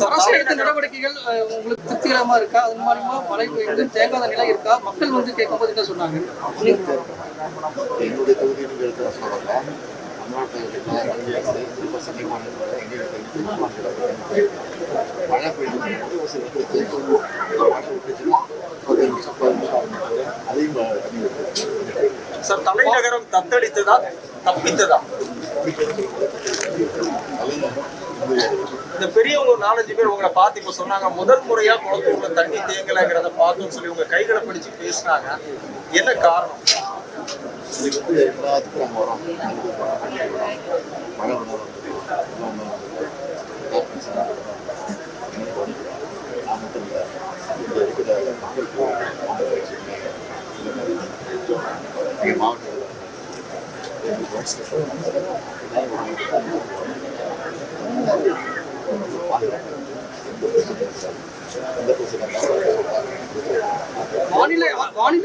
அரசு எடுத்த நடவடிக்கைகள் உங்களுக்கு திருப்திகரமா இருக்கா? அது மூலமா மழை பெய்து தேங்காத நிலை இருக்கா? மக்கள் வந்து கேட்கும்போது என்ன சொன்னாங்க? என்னுடைய தொகுதியில் சொல்லலாம் மழை பெய்யும் ஒரு சில மழை விட்டுச்சுன்னா ஒரு நிமிஷம் 10 நிமிஷம் அதிகமாக தண்ணி விட்டு சார், தலைநகரம் தத்தளித்ததா தப்பித்ததா? இந்த பெரியவங்க ஒரு 4-5 பேர் உங்களை பார்த்து இப்ப சொன்னாங்க, முதல் முறையா குளத்தூர்ல தண்ணி தேங்கலைங்கிறத பார்த்தோம்னு சொல்லி உங்க கைகளை பிடிச்சு பேசினாங்க. என்ன காரணம்? இது வந்து எல்லாத்துக்கும் நம்ம வரோம். மழை வரும் இந்த இருக்கிற மக்களுக்கு மாவட்டத்தில் வானிலை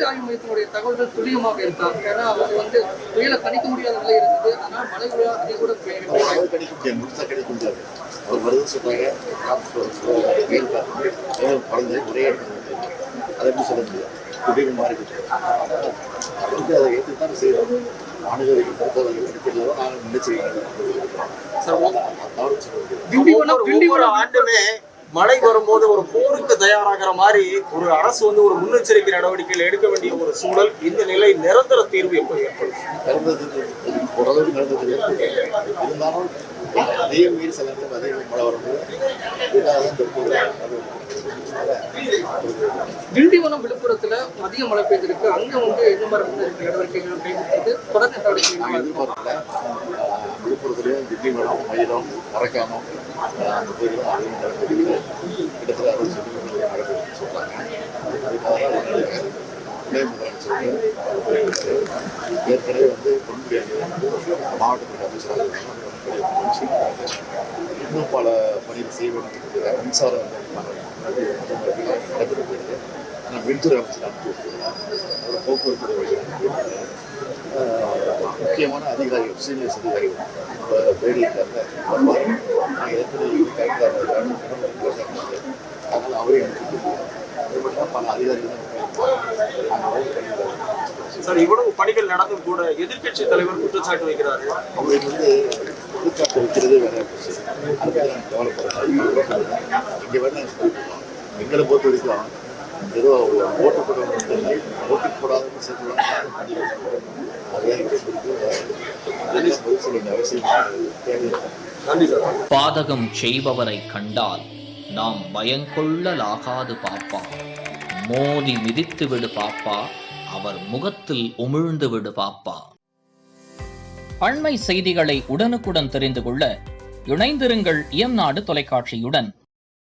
ஆய்வு மையத்தினுடைய தகவல்கள் துல்லியமாக இருக்கா? ஏன்னா அவங்க வந்து புயலை கணிக்க முடியாத நிலை இருக்குது. அதனால மழை அதை கூட கணிக்க முடியாது, முழுசாக கிடைக்க முடியாது. அவர் வருது சொல்றாங்க, வெயில் காற்று குழந்தை ஒரே இடத்துல அதை எப்படி சொல்ல முடியாது, திடீர்னு மாறிக்கிட்டு அதுக்கு அதை ஏற்று தான் செய்யறோம். வானிலை பொறுத்தவரை அடிப்படையில் நாங்கள் முன்னெச்சரிக்கை ஒவ்வொரு ஆண்டுமே மழை வரும்போது ஒரு போருக்கு தயாராகிற மாதிரி ஒரு அரசு வந்து ஒரு முன்னெச்சரிக்கை நடவடிக்கைகள் எடுக்க வேண்டிய ஒரு சூழல். இந்த நிலை நிரந்தர தீர்வு எப்போ ஏற்படும்? ஓரளவுக்கு நடந்தது இருந்தாலும் அதே மீறி சில நேரத்தில் அதே மழை வரும்போது திண்டிவனம் விழுப்புரத்துல மதிய மழை பெய்திருக்கு. அங்க வந்து எந்த மாதிரி நடவடிக்கைகள் பெய்திருக்கு? தொடர்ந்து நடவடிக்கைகள் எதிர்பார்க்கல. விழுப்புரத்துலேயும் திண்டிவனம், மயிலம், மரக்காணம் அந்த பேரில் அதிகம் நடவடிக்கைகள் கிட்டத்தட்ட 60 சென்டிமீட்டர் மழை பெய்யுன்னு சொல்கிறாங்க. அதுக்காக துணை முதலமைச்சர் ஏற்கனவே வந்து பொன்முடி மாவட்டத்துக்கு அமைச்சராக இன்னும் பல பணிகள் செய்ய வேண்டும். மின்சாரம் நடந்துட்டு போயிருக்கு. ஆனால் மின்துறை அமைச்சர் அனுப்பி வச்சிருக்கிறார். அப்புறம் போக்குவரத்து முக்கியமான அதிகாரிகள், சீனியர்ஸ் அதிகாரிகள் வேடியிருக்காங்க. நாங்கள் ஏற்கனவே அதனால் அவரே அனுப்பி பல அதிகாரிகள் சார், இவ்வளவு பணிகள் நடந்தும் கூட எதிர்கட்சி தலைவர் குற்றச்சாட்டு வைக்கிறாரு. அவருக்கு வந்து குற்றச்சாட்டு வைக்கிறது வேற விஷயம். அதுக்கு நான் கவலைப்படுறேன். இங்கே வேணா எங்களை பொறுத்த வரைக்கும் ஏதோ ஓட்டு போடுறது ஓட்டு போடாதுன்னு சொல்லுவாங்க. பாதகம் செய்பவரை கண்டால் நாம் பயங்கொள்ளலாகாது பாப்பா, மோதி மிதித்து விடு பாப்பா, அவர் முகத்தில் உமிழ்ந்து விடு பாப்பா. அண்மை செய்திகளை உடனுக்குடன் தெரிந்து கொள்ள இணைந்திருங்கள் இயம்நாடு தொலைக்காட்சியுடன்.